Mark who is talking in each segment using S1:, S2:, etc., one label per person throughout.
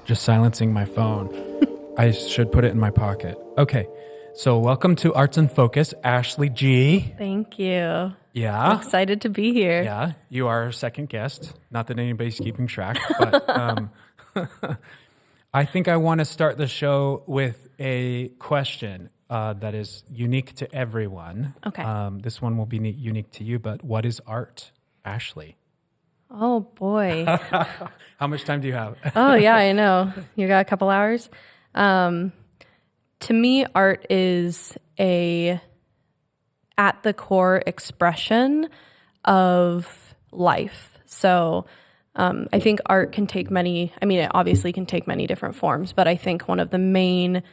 S1: Just silencing my phone. I should put it in my pocket. Okay, so welcome to Arts in Focus, Ashley G.
S2: Thank you.
S1: Yeah.
S2: I'm excited to be here.
S1: Yeah, you are our second guest. Not that anybody's keeping track, but I think I want to start the show with a question that is unique to everyone.
S2: Okay.
S1: This one will be unique to you, but what is art, Ashley?
S2: Oh, boy.
S1: How much time do you have?
S2: Oh, yeah, I know. You got a couple hours? To me, art is at the core expression of life. So I think art can take it obviously can take many different forms, but I think one of the main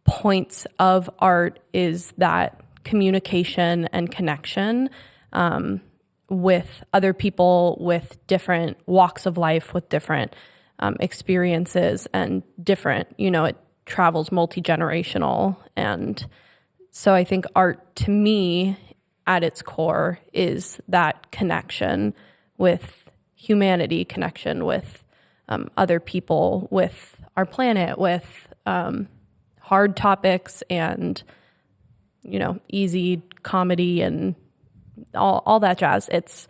S2: points of art is that communication and connection with other people, with different walks of life, with different experiences and different, it travels multi-generational. And so I think art to me at its core is that connection with humanity, connection with other people, with our planet, with hard topics and, easy comedy and all that jazz. It's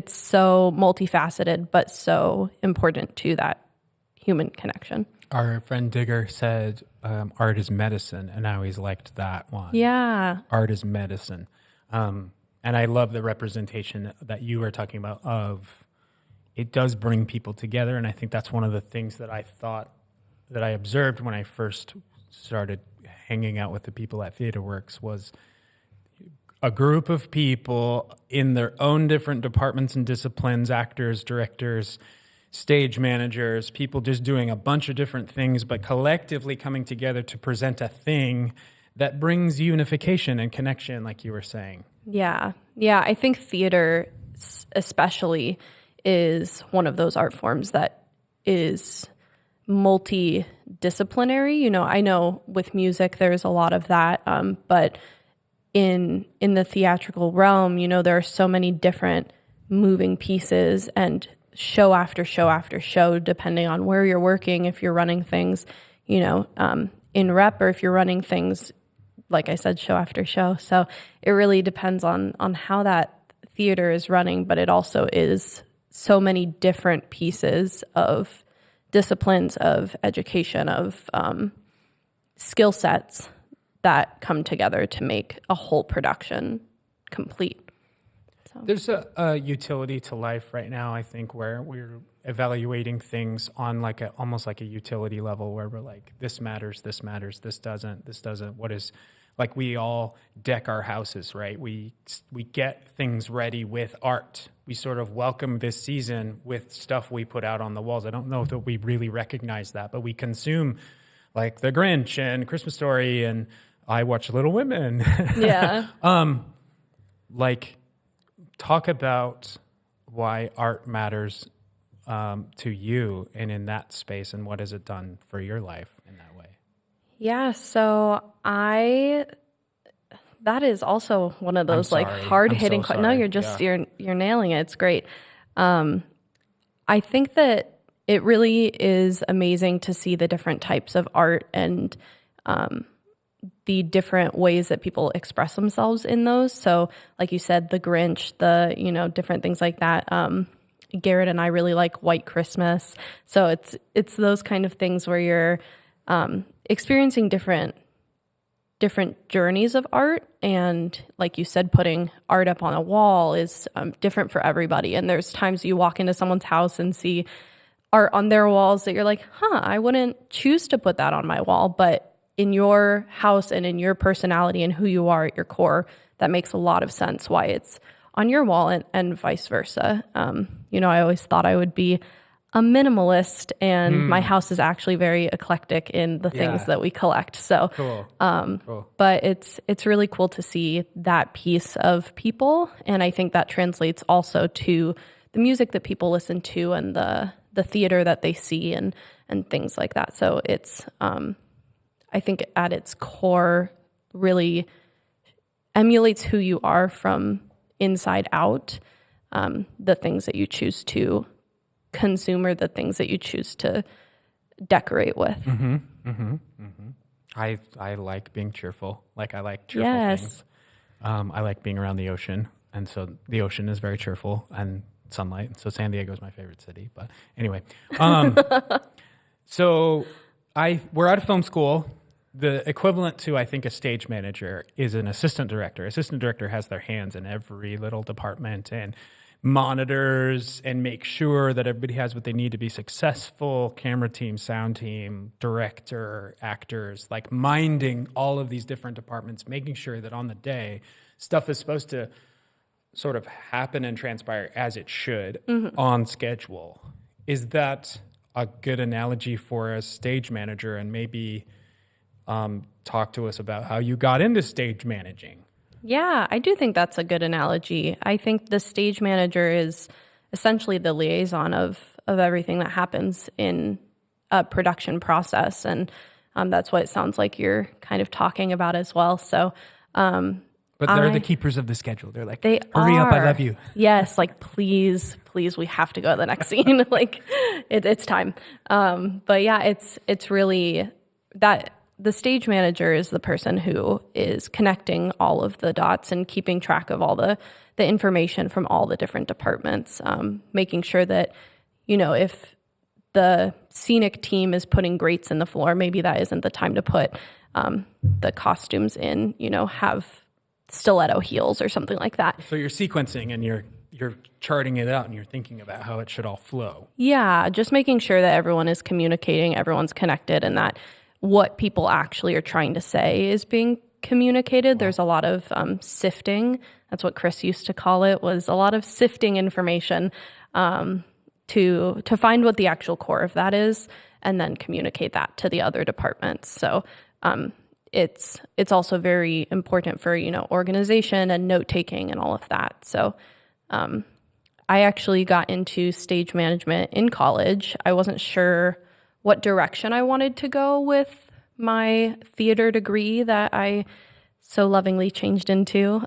S2: so multifaceted, but so important to that human connection.
S1: Our friend Digger said art is medicine, and I always liked that one.
S2: Yeah.
S1: Art is medicine. And I love the representation that you were talking about of it does bring people together, and I think that's one of the things that I observed when I first started hanging out with the people at TheaterWorks was a group of people in their own different departments and disciplines, actors, directors, stage managers, people just doing a bunch of different things, but collectively coming together to present a thing that brings unification and connection, like you were saying.
S2: Yeah. Yeah. I think theater especially is one of those art forms that is multidisciplinary. I know with music, there's a lot of that, but in the theatrical realm, there are so many different moving pieces and show after show after show, depending on where you're working, if you're running things, in rep, or if you're running things, like I said, show after show. So it really depends on how that theater is running, but it also is so many different pieces of disciplines, of education, of skill sets that come together to make a whole production complete. So.
S1: There's a utility to life right now, I think, where we're evaluating things on almost like a utility level, where we're like, this matters, this doesn't. What is, like, we all deck our houses, right? We get things ready with art. We sort of welcome this season with stuff we put out on the walls. I don't know if we really recognize that, but we consume like The Grinch and Christmas Story, and I watch Little Women.
S2: Yeah.
S1: Talk about why art matters to you and in that space, and what has it done for your life in that way?
S2: Yeah, so that is also one of those hard-hitting questions. No, you're nailing it. It's great. I think that it really is amazing to see the different types of art and the different ways that people express themselves in those. So like you said, The Grinch, different things like that. Garrett and I really like White Christmas. So it's those kind of things where you're experiencing different journeys of art. And like you said, putting art up on a wall is different for everybody. And there's times you walk into someone's house and see art on their walls that you're like, I wouldn't choose to put that on my wall, but in your house and in your personality and who you are at your core, that makes a lot of sense why it's on your wall and vice versa. I always thought I would be a minimalist, and my house is actually very eclectic in the things that we collect. So,
S1: cool.
S2: But it's really cool to see that piece of people, and I think that translates also to the music that people listen to and the theater that they see and things like that. So it's I think at its core really emulates who you are from inside out, the things that you choose to consume or the things that you choose to decorate with.
S1: I like being cheerful. Like I like cheerful things. I like being around the ocean, and so the ocean is very cheerful and sunlight. So San Diego is my favorite city. But anyway, so we're out of film school. The equivalent to, I think, a stage manager is an assistant director. Assistant director has their hands in every little department and monitors and make sure that everybody has what they need to be successful. Camera team, sound team, director, actors, like minding all of these different departments, making sure that on the day, stuff is supposed to sort of happen and transpire as it should on schedule. Is that a good analogy for a stage manager? And maybe talk to us about how you got into stage managing.
S2: Yeah, I do think that's a good analogy. I think the stage manager is essentially the liaison of everything that happens in a production process. And that's what it sounds like you're kind of talking about as well. So,
S1: but they're the keepers of the schedule. They're like,
S2: hurry
S1: up, I love you.
S2: Yes, like, please, we have to go to the next scene. Like, it's time. But yeah, it's really that. The stage manager is the person who is connecting all of the dots and keeping track of all the information from all the different departments, making sure that, if the scenic team is putting grates in the floor, maybe that isn't the time to put the costumes in, have stiletto heels or something like that.
S1: So you're sequencing and you're charting it out and you're thinking about how it should all flow.
S2: Yeah, just making sure that everyone is communicating, everyone's connected, and that what people actually are trying to say is being communicated. Wow. There's a lot of sifting. That's what Chris used to call it, was a lot of sifting information to find what the actual core of that is and then communicate that to the other departments. So it's also very important for, organization and note-taking and all of that. So I actually got into stage management in college. I wasn't sure what direction I wanted to go with my theater degree that I so lovingly changed into.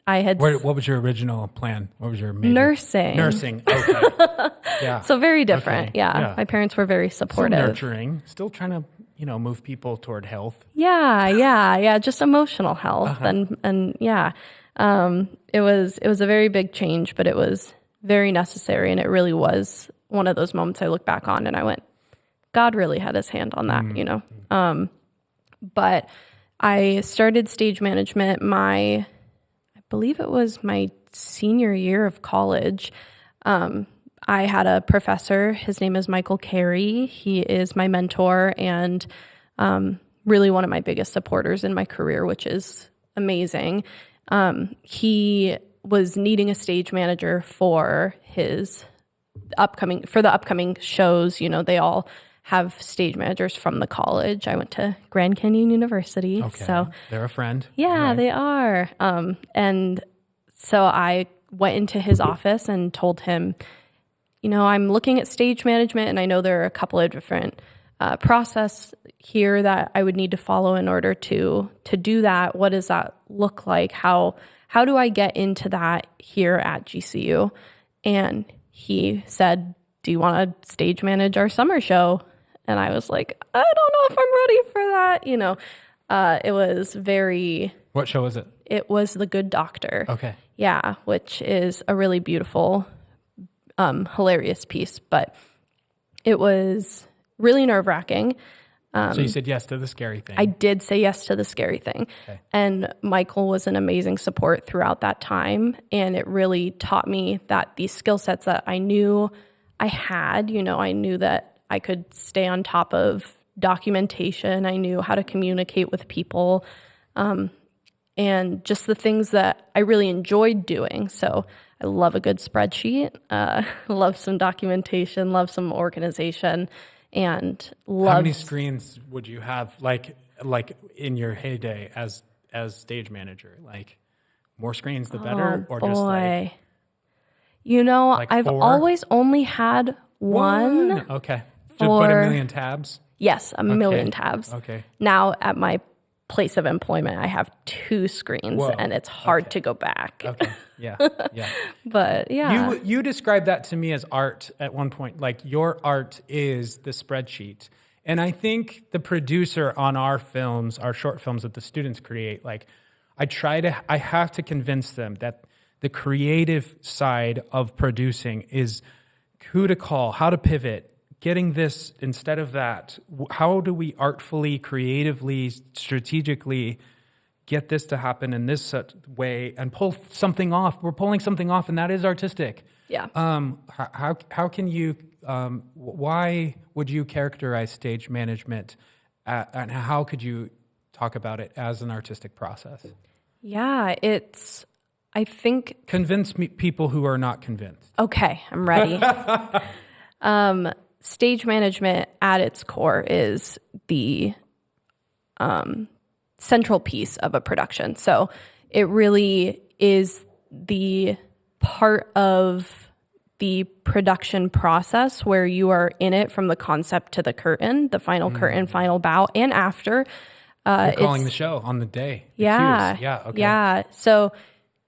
S1: What was your original plan? What was your major?
S2: Nursing.
S1: Okay. Yeah.
S2: So very different. Okay. Yeah. My parents were very supportive.
S1: Still nurturing. Still trying to, move people toward health.
S2: Yeah. Just emotional health. And yeah. It was a very big change, but it was very necessary. And it really was one of those moments I look back on and I went, God really had his hand on that, But I started stage management I believe it was my senior year of college. I had a professor, his name is Michael Carey. He is my mentor and really one of my biggest supporters in my career, which is amazing. He was needing a stage manager for the upcoming shows. They all have stage managers from the college. I went to Grand Canyon University.
S1: Okay.
S2: So
S1: they're a friend.
S2: Yeah, right. They are. And so I went into his office and told him, I'm looking at stage management and I know there are a couple of different process here that I would need to follow in order to do that. What does that look like? How do I get into that here at GCU? And he said, do you want to stage manage our summer show? And I was like, I don't know if I'm ready for that. It was very...
S1: What show was it?
S2: It was The Good Doctor.
S1: Okay.
S2: Yeah, which is a really beautiful, hilarious piece. But it was really nerve-wracking.
S1: So you said yes to the scary thing.
S2: I did say yes to the scary thing. Okay. And Michael was an amazing support throughout that time. And it really taught me that these skill sets that I knew I had, I knew that I could stay on top of documentation. I knew how to communicate with people. And just the things that I really enjoyed doing. So I love a good spreadsheet, love some documentation, love some organization. And
S1: how many screens would you have like in your heyday as stage manager? Like more screens the better, or just like
S2: I've always only had one.
S1: Okay. Just put a million tabs.
S2: Yes, a million tabs.
S1: Okay.
S2: Now at my place of employment, I have 2 screens. Whoa. And it's hard to go back.
S1: Okay. Yeah. Yeah.
S2: But yeah.
S1: You described that to me as art at one point. Like your art is the spreadsheet. And I think the producer on our films, our short films that the students create, like I have to convince them that the creative side of producing is who to call, how to pivot, getting this instead of that. How do we artfully, creatively, strategically get this to happen in this way and pull something off? We're pulling something off, and that is artistic.
S2: Yeah.
S1: How can you, why would you characterize stage management and how could you talk about it as an artistic process?
S2: Yeah, I think...
S1: Convince people who are not convinced.
S2: Okay, I'm ready. Stage management at its core is the central piece of a production. So it really is the part of the production process where you are in it from the concept to the curtain, the final curtain, final bow, and after.
S1: You're calling the show on the day.
S2: Yeah.
S1: Yeah. Okay.
S2: Yeah. So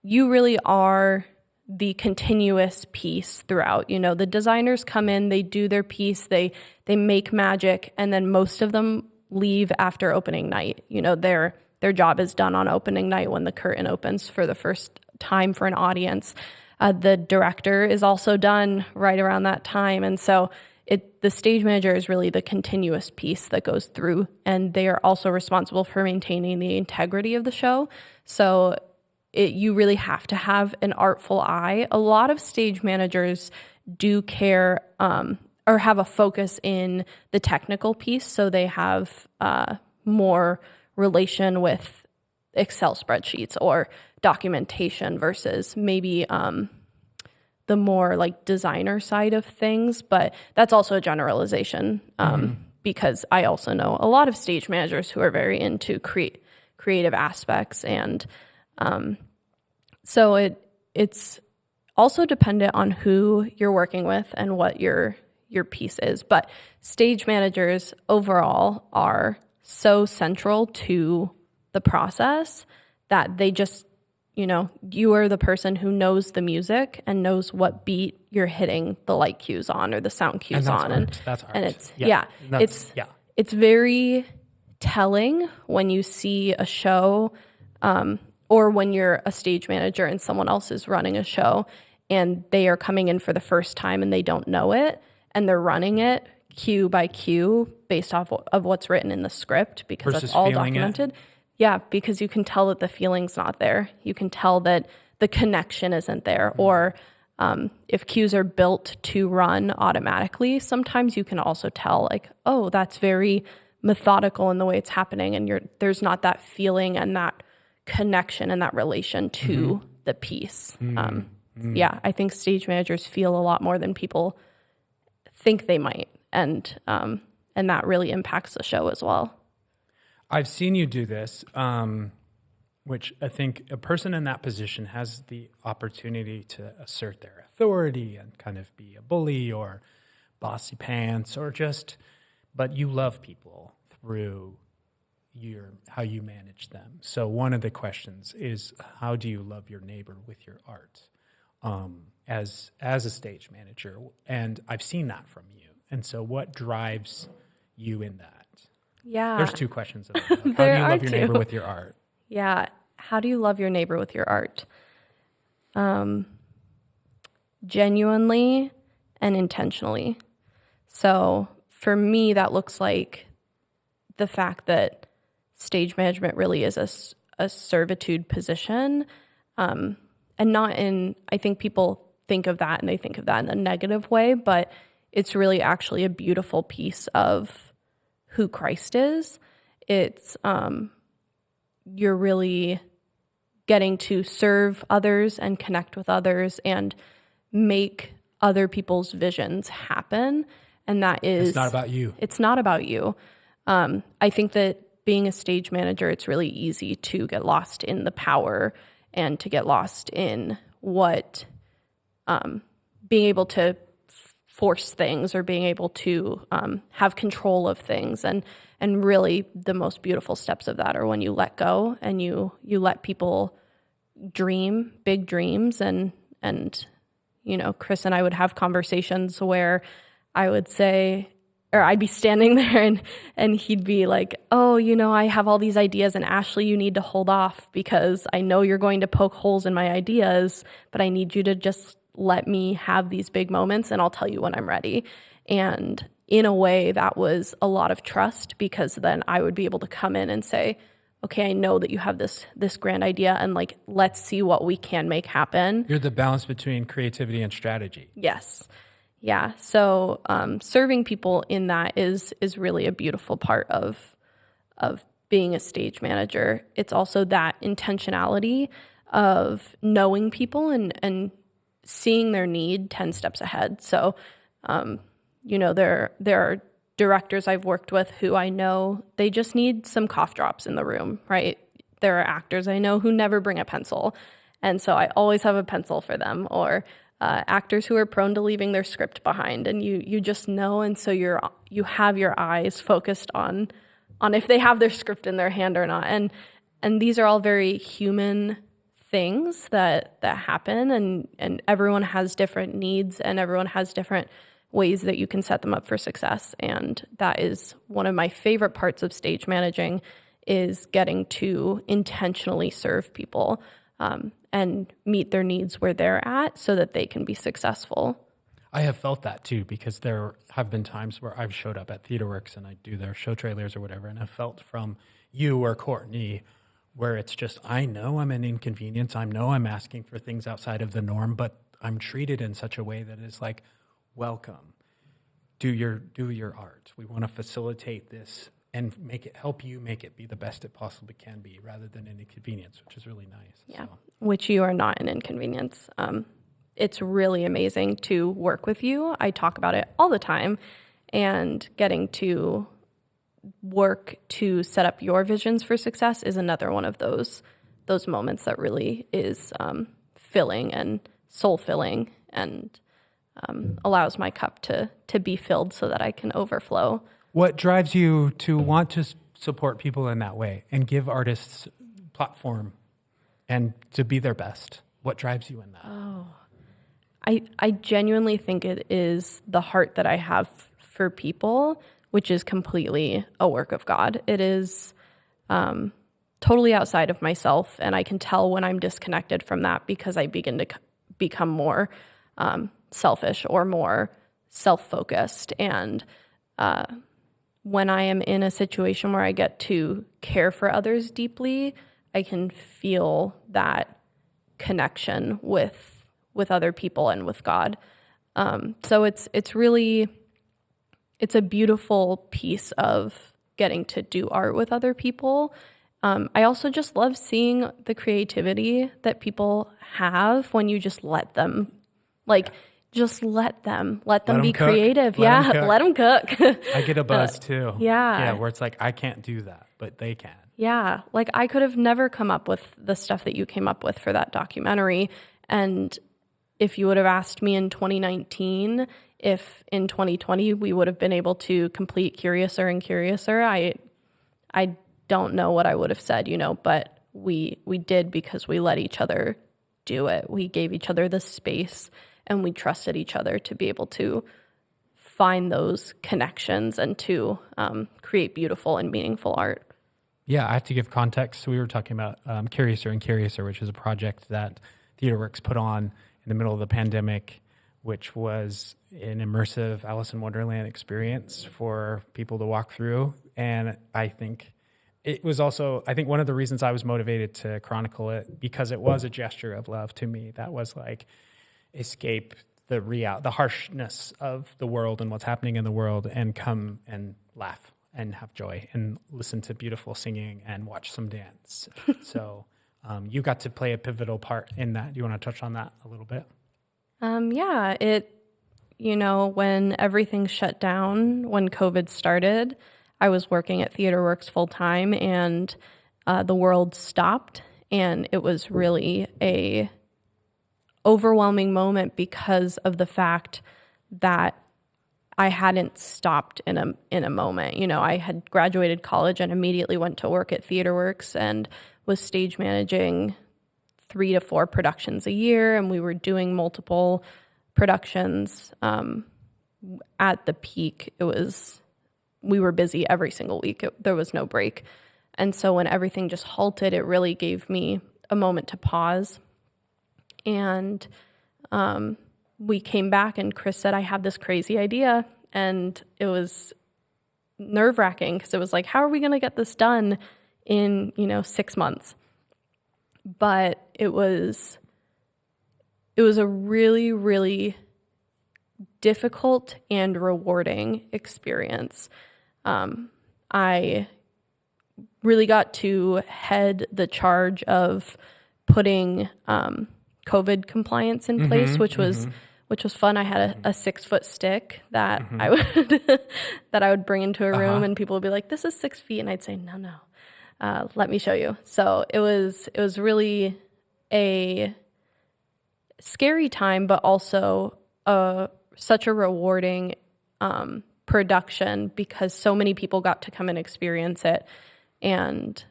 S2: you really are the continuous piece throughout. You know, the designers come in, they do their piece, they make magic, and then most of them leave after opening night. You know, their job is done on opening night when the curtain opens for the first time for an audience. The director is also done right around that time. And so the stage manager is really the continuous piece that goes through, and they are also responsible for maintaining the integrity of the show. So you really have to have an artful eye. A lot of stage managers do care or have a focus in the technical piece, so they have more relation with Excel spreadsheets or documentation versus maybe the more like designer side of things. But that's also a generalization because I also know a lot of stage managers who are very into creative aspects, and so it's also dependent on who you're working with and what your piece is. But stage managers overall are so central to the process that they just, you know, you are the person who knows the music and knows what beat you're hitting the light cues on or the sound cues on.
S1: And that's art.
S2: And it's very telling when you see a show or when you're a stage manager and someone else is running a show and they are coming in for the first time and they don't know it and they're running it cue by cue based off of what's written in the script, because
S1: versus
S2: that's all
S1: documented.
S2: Yeah, because you can tell that the feeling's not there. You can tell that the connection isn't there. Or if cues are built to run automatically, sometimes you can also tell like, oh, that's very methodical in the way it's happening, and there's not that feeling and that connection and that relation to the piece. Yeah, I think stage managers feel a lot more than people think they might, and that really impacts the show as well.
S1: I've seen you do this, which I think a person in that position has the opportunity to assert their authority and kind of be a bully or bossy pants or but you love people through how you manage them. So one of the questions is, how do you love your neighbor with your art as a stage manager? And I've seen that from you. And so what drives you in that?
S2: Yeah.
S1: There's 2 questions. How do you love your neighbor with your art?
S2: Yeah. How do you love your neighbor with your art? Genuinely and intentionally. So for me, that looks like the fact that stage management really is a servitude position. And not in, I think people think of that and they think of that in a negative way, but it's really actually a beautiful piece of who Christ is. It's you're really getting to serve others and connect with others and make other people's visions happen. And that is...
S1: It's not about you.
S2: It's not about you. I think that being a stage manager, it's really easy to get lost in the power and to get lost in what being able to force things or being able to have control of things. And And really the most beautiful steps of that are when you let go and you let people dream big dreams. And Chris and I would have conversations where I would say, or I'd be standing there and he'd be like, oh, I have all these ideas, and Ashley, you need to hold off because I know you're going to poke holes in my ideas, but I need you to just let me have these big moments and I'll tell you when I'm ready. And in a way that was a lot of trust, because then I would be able to come in and say, okay, I know that you have this grand idea, and like, let's see what we can make happen.
S1: You're the balance between creativity and strategy.
S2: Yes. Yeah. So serving people in that is really a beautiful part of being a stage manager. It's also that intentionality of knowing people and seeing their need 10 steps ahead. So, there are directors I've worked with who I know they just need some cough drops in the room, right? There are actors I know who never bring a pencil. And so I always have a pencil for them, or actors who are prone to leaving their script behind, and you just know, and so you have your eyes focused on if they have their script in their hand or not, and these are all very human things that happen, and everyone has different needs, and everyone has different ways that you can set them up for success. And that is one of my favorite parts of stage managing, is getting to intentionally serve people and meet their needs where they're at so that they can be successful.
S1: I have felt that too, because there have been times where I've showed up at TheaterWorks and I do their show trailers or whatever, and I've felt from you or Courtney where it's just, I know I'm an inconvenience. I know I'm asking for things outside of the norm, but I'm treated in such a way that is like, welcome, do your art. We want to facilitate this and help you make it be the best it possibly can be, rather than an inconvenience, which is really nice.
S2: Yeah, so. Which you are not an inconvenience. It's really amazing to work with you. I talk about it all the time, and getting to work to set up your visions for success is another one of those moments that really is filling and soul-filling, and allows my cup to be filled so that I can overflow.
S1: What drives you to want to support people in that way and give artists platform and to be their best? What drives you in that?
S2: Oh, I genuinely think it is the heart that I have for people, which is completely a work of God. It is totally outside of myself, and I can tell when I'm disconnected from that because I begin to become more selfish or more self-focused. And when I am in a situation where I get to care for others deeply, I can feel that connection with other people and with God. So it's a beautiful piece of getting to do art with other people. I also just love seeing the creativity that people have when you just let them, just let them be
S1: cook.
S2: creative. Let them cook.
S1: I get a buzz too.
S2: Yeah,
S1: where it's like, I can't do that, but they can.
S2: Yeah, I could have never come up with the stuff that you came up with for that documentary. And if you would have asked me in 2019 if in 2020 we would have been able to complete Curiouser and Curiouser, I don't know what I would have said, but we did, because we let each other do it. We gave each other the space, and we trusted each other to be able to find those connections and to create beautiful and meaningful art.
S1: Yeah, I have to give context. So we were talking about Curiouser and Curiouser, which is a project that TheaterWorks put on in the middle of the pandemic, which was an immersive Alice in Wonderland experience for people to walk through. And I think it was also, one of the reasons I was motivated to chronicle it, because it was a gesture of love to me. That was like, escape the harshness of the world and what's happening in the world, and come and laugh and have joy and listen to beautiful singing and watch some dance. So you got to play a pivotal part in that. Do you want to touch on that a little bit?
S2: Yeah, when everything shut down, when COVID started, I was working at TheaterWorks full time, and the world stopped, and it was really a overwhelming moment because of the fact that I hadn't stopped in a moment. You know, I had graduated college and immediately went to work at TheaterWorks and was stage managing 3 to 4 productions a year, and we were doing multiple productions. At the peak, we were busy every single week. There was no break. And so when everything just halted, it really gave me a moment to pause. And we came back and Chris said, I have this crazy idea. And it was nerve-wracking because it was like, how are we going to get this done in, 6 months? But it was a really, really difficult and rewarding experience. I really got to head the charge of putting COVID compliance in place, which was fun. I had a 6-foot stick that I would bring into a room, and people would be like, "This is 6 feet," and I'd say, "No, let me show you." So it was really a scary time, but also such a rewarding production because so many people got to come and experience it and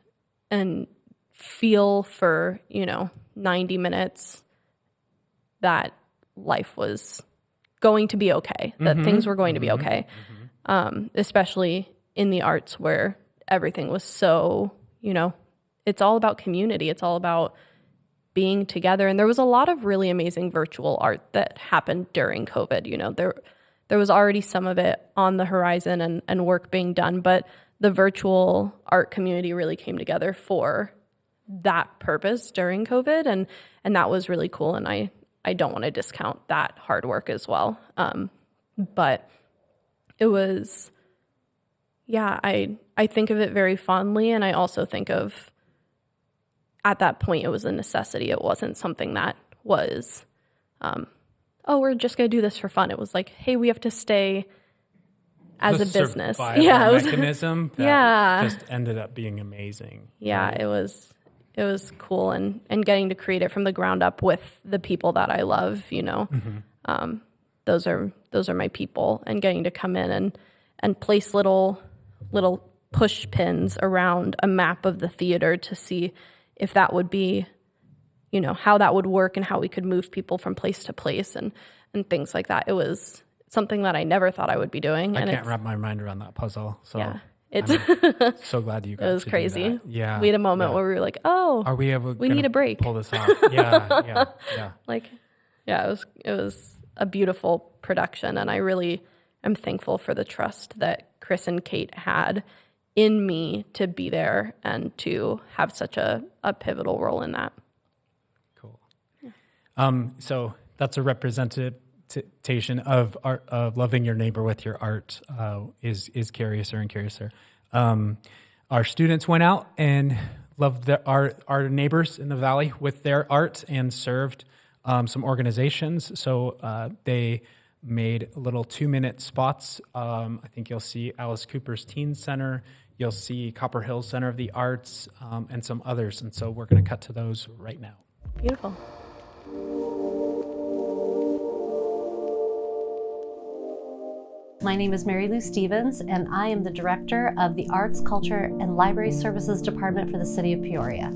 S2: feel for 90 minutes that life was going to be okay, that things were going to be okay, especially in the arts where everything was so, it's all about community. It's all about being together. And there was a lot of really amazing virtual art that happened during COVID. There was already some of it on the horizon and work being done, but the virtual art community really came together for that purpose during COVID. And that was really cool. And I don't want to discount that hard work as well. But it was, I think of it very fondly. And I also think of, at that point, it was a necessity. It wasn't something that was, we're just going to do this for fun. It was like, hey, we have to stay as a business.
S1: Yeah, it was mechanism that just ended up being amazing.
S2: Yeah, right? It was cool and getting to create it from the ground up with the people that I love, those are my people, and getting to come in and place little push pins around a map of the theater to see if that would be, how that would work and how we could move people from place to place and things like that. It was something that I never thought I would be doing.
S1: I can't wrap my mind around that puzzle. So
S2: yeah,
S1: I'm so glad you got to do that.
S2: It was crazy.
S1: Yeah.
S2: We had a moment where we were like, are we need a break.
S1: Pull this off. Yeah.
S2: It was a beautiful production, and I really am thankful for the trust that Chris and Kate had in me to be there and to have such a pivotal role in that.
S1: Cool. So that's a representation of art, of loving your neighbor with your art, is Curiouser and Curiouser. Our students went out and loved our neighbors in the valley with their art and served some organizations. So they made little 2-minute spots. I think you'll see Alice Cooper's Teen Center. You'll see Copper Hill Center of the Arts, and some others. And so we're going to cut to those right now.
S2: Beautiful.
S3: My name is Mary Lou Stevens, and I am the Director of the Arts, Culture, and Library Services Department for the City of Peoria.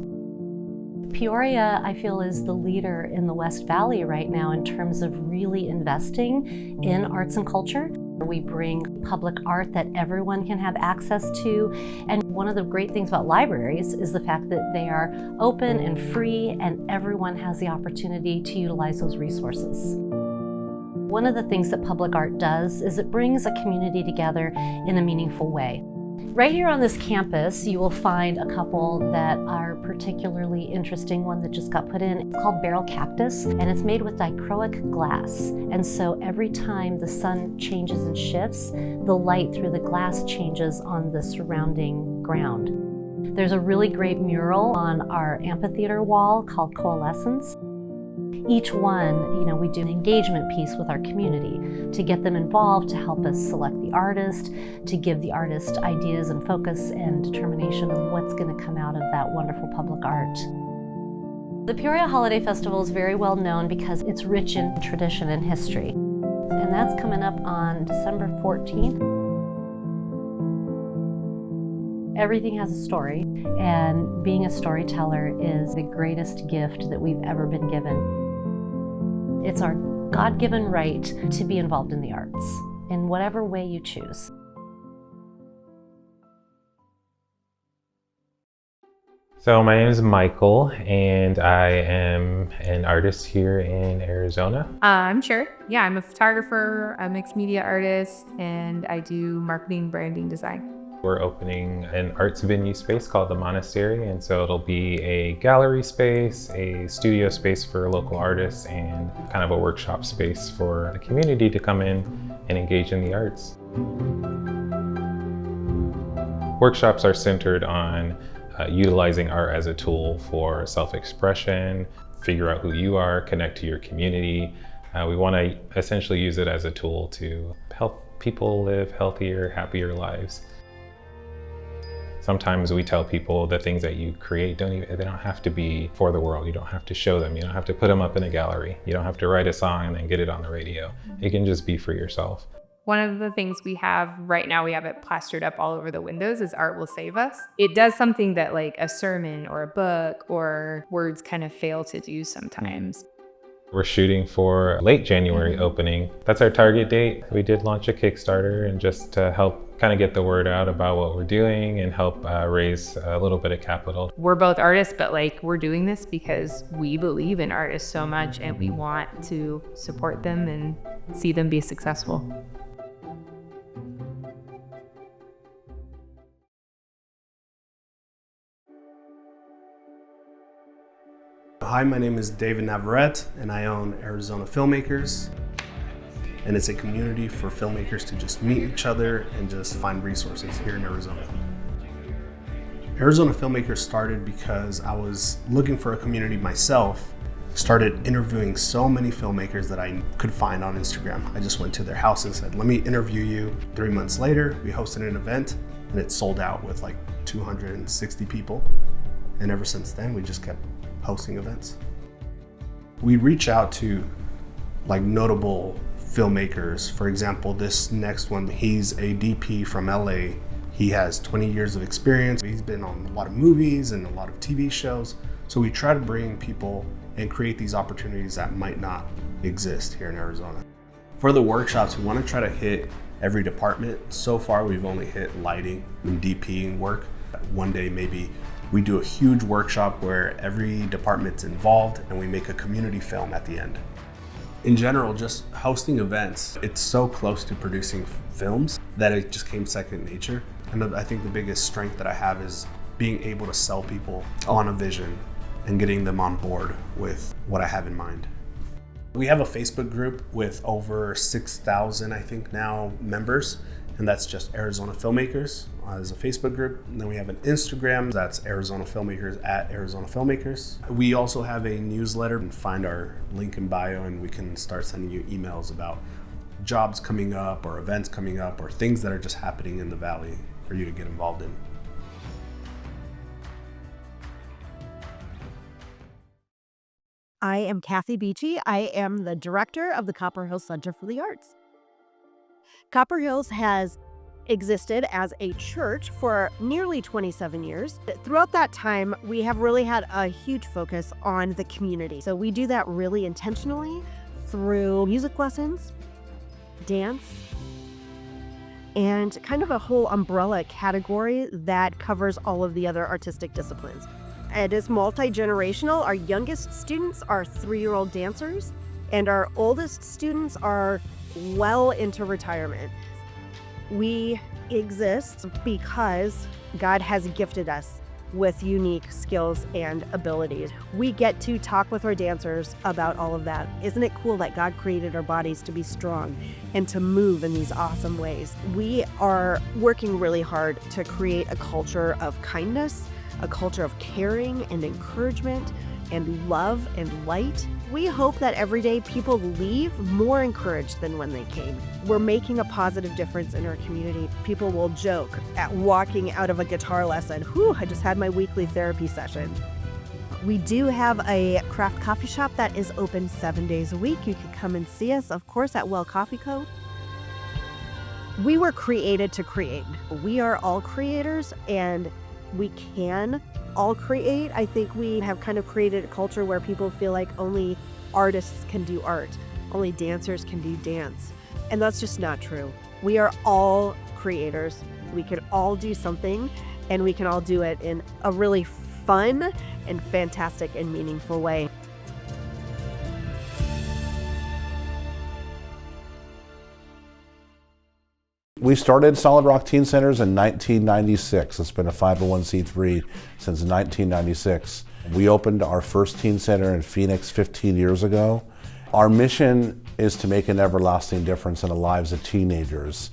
S3: Peoria, I feel, is the leader in the West Valley right now in terms of really investing in arts and culture. We bring public art that everyone can have access to. And one of the great things about libraries is the fact that they are open and free, and everyone has the opportunity to utilize those resources. One of the things that public art does is it brings a community together in a meaningful way. Right here on this campus, you will find a couple that are particularly interesting. One that just got put in, it's called Barrel Cactus, and it's made with dichroic glass. And so every time the sun changes and shifts, the light through the glass changes on the surrounding ground. There's a really great mural on our amphitheater wall called Coalescence. Each one, we do an engagement piece with our community to get them involved, to help us select the artist, to give the artist ideas and focus and determination of what's going to come out of that wonderful public art. The Peoria Holiday Festival is very well known because it's rich in tradition and history. And that's coming up on December 14th. Everything has a story, and being a storyteller is the greatest gift that we've ever been given. It's our God-given right to be involved in the arts, in whatever way you choose.
S4: So my name is Michael, and I am an artist here in Arizona.
S5: I'm Cher. Yeah, I'm a photographer, a mixed media artist, and I do marketing, branding, design.
S4: We're opening an arts venue space called the Monastery, and so it'll be a gallery space, a studio space for local artists, and kind of a workshop space for the community to come in and engage in the arts. Workshops are centered on utilizing art as a tool for self-expression, figure out who you are, connect to your community. We want to essentially use it as a tool to help people live healthier, happier lives. Sometimes we tell people the things that you create, they don't have to be for the world. You don't have to show them. You don't have to put them up in a gallery. You don't have to write a song and then get it on the radio. It can just be for yourself.
S5: One of the things we have right now, we have it plastered up all over the windows, is Art Will Save Us. It does something that like a sermon or a book or words kind of fail to do sometimes.
S4: We're shooting for late January opening. That's our target date. We did launch a Kickstarter, and just to help kind of get the word out about what we're doing and help raise a little bit of capital.
S5: We're both artists, but like we're doing this because we believe in artists so much and we want to support them and see them be successful.
S6: Hi, my name is David Navarrete, and I own Arizona Filmmakers. And it's a community for filmmakers to just meet each other and just find resources here in Arizona. Arizona Filmmakers started because I was looking for a community myself. Started interviewing so many filmmakers that I could find on Instagram. I just went to their house and said, let me interview you. 3 months later, we hosted an event and it sold out with like 260 people. And ever since then, we just kept hosting events. We reach out to like notable filmmakers. For example, this next one, he's a DP from LA. He has 20 years of experience. He's been on a lot of movies and a lot of TV shows. So we try to bring people and create these opportunities that might not exist here in Arizona. For the workshops, we want to try to hit every department. So far, we've only hit lighting and DPing work. One day, maybe we do a huge workshop where every department's involved and we make a community film at the end. In general, just hosting events, it's so close to producing films that it just came second nature. And I think the biggest strength that I have is being able to sell people on a vision and getting them on board with what I have in mind. We have a Facebook group with over 6,000, I think now, members. And that's just Arizona Filmmakers as a Facebook group. And then we have an Instagram, that's Arizona Filmmakers at Arizona Filmmakers. We also have a newsletter, and find our link in bio and we can start sending you emails about jobs coming up or events coming up or things that are just happening in the Valley for you to get involved in.
S7: I am Kathy Beachy. I am the director of the Copper Hills Center for the Arts. Copper Hills has existed as a church for nearly 27 years. Throughout that time, we have really had a huge focus on the community. So we do that really intentionally through music lessons, dance, and kind of a whole umbrella category that covers all of the other artistic disciplines. It is multi-generational. Our youngest students are 3-year-old dancers, and our oldest students are well into retirement. We exist because God has gifted us with unique skills and abilities. We get to talk with our dancers about all of that. Isn't it cool that God created our bodies to be strong and to move in these awesome ways? We are working really hard to create a culture of kindness, a culture of caring and encouragement and love and light. We hope that every day people leave more encouraged than when they came. We're making a positive difference in our community. People will joke at walking out of a guitar lesson, "Whew, I just had my weekly therapy session." We do have a craft coffee shop that is open 7 days a week. You can come and see us, of course, at Well Coffee Co. We were created to create. We are all creators, and we can all create. I think we have kind of created a culture where people feel like only artists can do art, only dancers can do dance. And that's just not true. We are all creators. We can all do something, and we can all do it in a really fun and fantastic and meaningful way.
S8: We started Solid Rock Teen Centers in 1996. It's been a 501c3 since 1996. We opened our first teen center in Phoenix 15 years ago. Our mission is to make an everlasting difference in the lives of teenagers.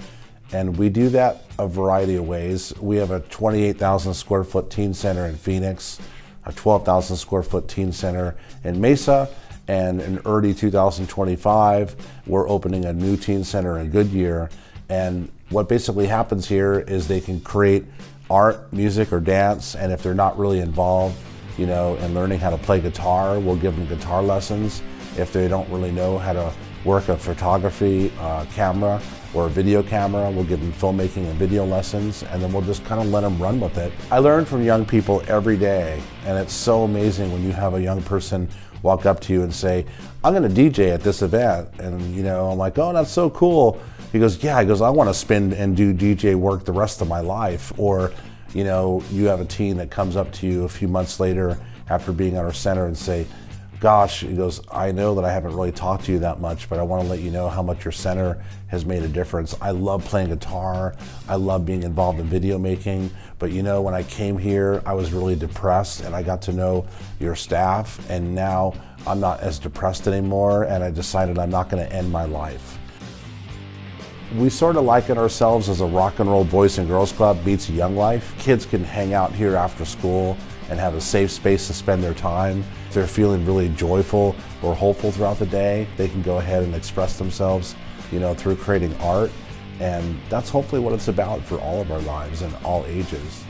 S8: And we do that a variety of ways. We have a 28,000 square foot teen center in Phoenix, a 12,000 square foot teen center in Mesa, and in early 2025, we're opening a new teen center in Goodyear. And what basically happens here is they can create art, music, or dance, and if they're not really involved, in learning how to play guitar, we'll give them guitar lessons. If they don't really know how to work a photography camera or a video camera, we'll give them filmmaking and video lessons, and then we'll just kind of let them run with it. I learn from young people every day, and it's so amazing when you have a young person walk up to you and say, I'm gonna DJ at this event, and I'm like, oh, that's so cool. He goes, yeah, I want to spend and do DJ work the rest of my life. Or, you have a teen that comes up to you a few months later after being at our center and say, gosh, he goes, I know that I haven't really talked to you that much, but I want to let you know how much your center has made a difference. I love playing guitar. I love being involved in video making. But when I came here, I was really depressed, and I got to know your staff, and now I'm not as depressed anymore, and I decided I'm not going to end my life. We sort of liken ourselves as a rock and roll boys and girls club meets Young Life. Kids can hang out here after school and have a safe space to spend their time. If they're feeling really joyful or hopeful throughout the day, they can go ahead and express themselves, through creating art. And that's hopefully what it's about for all of our lives and all ages.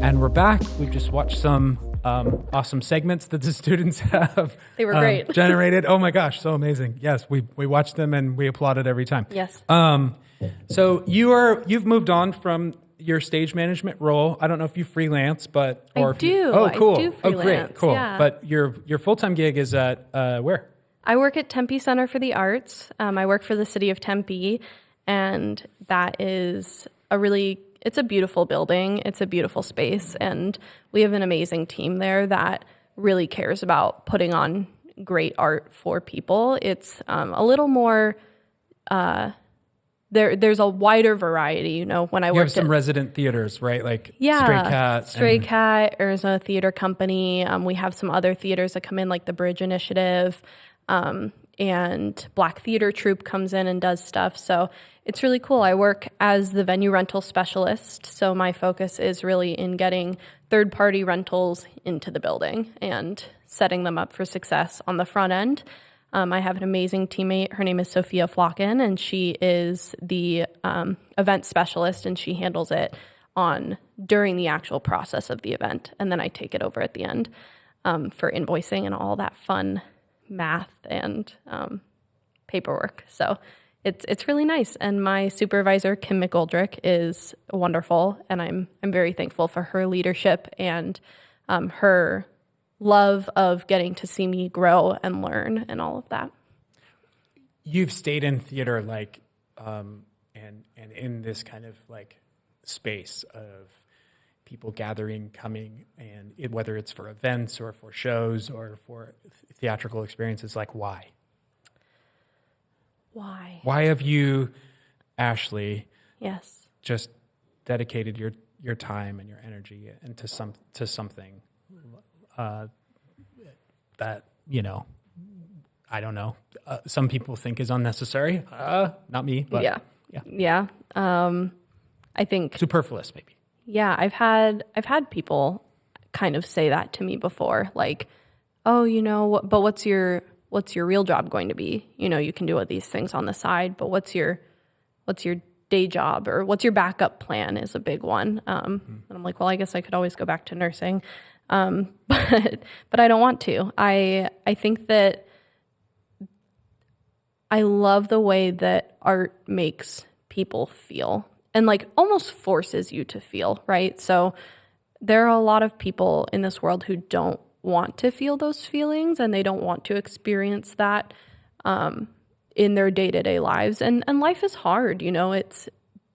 S1: And we're back. We've just watched some awesome segments that the students have
S2: They were great.
S1: generated. Oh my gosh, so amazing. Yes, we watched them and we applauded every time.
S2: Yes.
S1: So you've moved on from your stage management role. I don't know if you freelance, but
S2: I do.
S1: Oh, cool.
S2: I do freelance.
S1: Oh, great. Cool.
S2: Yeah.
S1: But your full-time gig is at where?
S2: I work at Tempe Center for the Arts. I work for the city of Tempe, and that is it's a beautiful building. It's a beautiful space, and we have an amazing team there that really cares about putting on great art for people. It's a little more, there's a wider variety, when I worked
S1: You have some resident theaters, right? Like
S2: Stray Cat, Arizona Theater Company. We have some other theaters that come in, like the Bridge Initiative, and Black Theater Troupe comes in and does stuff. So it's really cool. I work as the venue rental specialist, so my focus is really in getting third-party rentals into the building and setting them up for success on the front end. I have an amazing teammate. Her name is Sophia Flocken, and she is the event specialist, and she handles it during the actual process of the event, and then I take it over at the end for invoicing and all that fun math and paperwork. So it's really nice. And my supervisor, Kim McGoldrick, is wonderful, and I'm very thankful for her leadership and her love of getting to see me grow and learn and all of that.
S1: You've stayed in theater and in this kind of space of people gathering, coming, and whether it's for events or for shows or for theatrical experiences, why?
S2: Why?
S1: Why have you, Ashley,
S2: Yes.
S1: just dedicated your time and your energy into something that, I don't know, some people think is unnecessary. Not me, but
S2: yeah. I think
S1: superfluous, maybe.
S2: Yeah, I've had people kind of say that to me before, like, oh, but what's your real job going to be? You can do all these things on the side, but what's your day job, or what's your backup plan is a big one. And I'm like, well, I guess I could always go back to nursing. But I don't want to. I think that I love the way that art makes people feel and like almost forces you to feel, right? So there are a lot of people in this world who don't want to feel those feelings, and they don't want to experience that in their day-to-day lives. And life is hard, you know, it's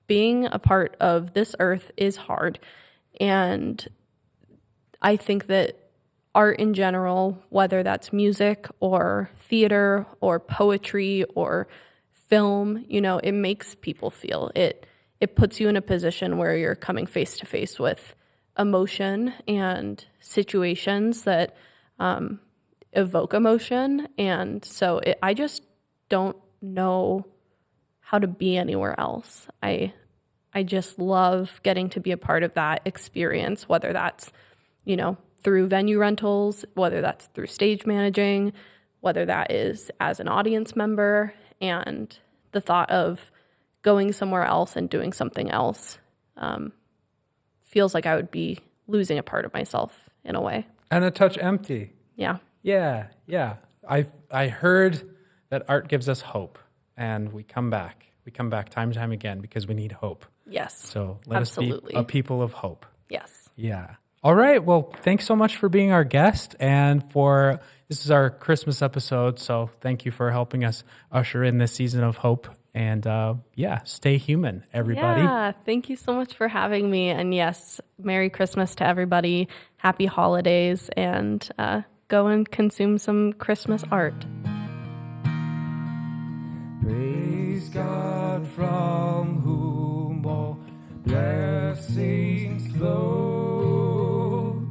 S2: being a part of this earth is hard. And I think that art in general, whether that's music or theater or poetry or film, you know, it makes people feel. It puts you in a position where you're coming face to face with emotion and situations that evoke emotion. And so I just don't know how to be anywhere else. I just love getting to be a part of that experience, whether that's, you know, through venue rentals, whether that's through stage managing, whether that is as an audience member, and the thought of going somewhere else and doing something else feels like I would be losing a part of myself in a way.
S1: And a touch empty.
S2: Yeah.
S1: Yeah. I heard that art gives us hope, and we come back. We come back time and time again because we need hope.
S2: Yes.
S1: So let us be a people of hope.
S2: Yes.
S1: Yeah. All right. Well, thanks so much for being our guest, and this is our Christmas episode. So thank you for helping us usher in this season of hope. And stay human, everybody.
S2: Yeah. Thank you so much for having me. And yes, Merry Christmas to everybody. Happy holidays, and go and consume some Christmas art.
S9: Praise God from whom all blessings flow.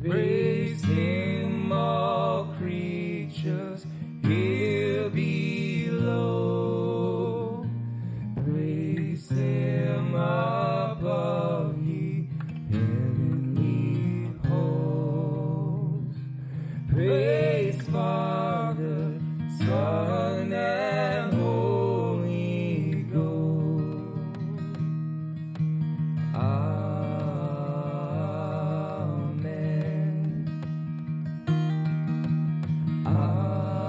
S9: Praise Him, all creatures here below. Praise Him above, ye heavenly hosts. Praise Father, Son, and Holy Ghost. Amen. Amen.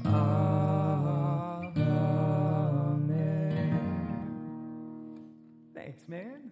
S9: Amen.
S1: Thanks, man.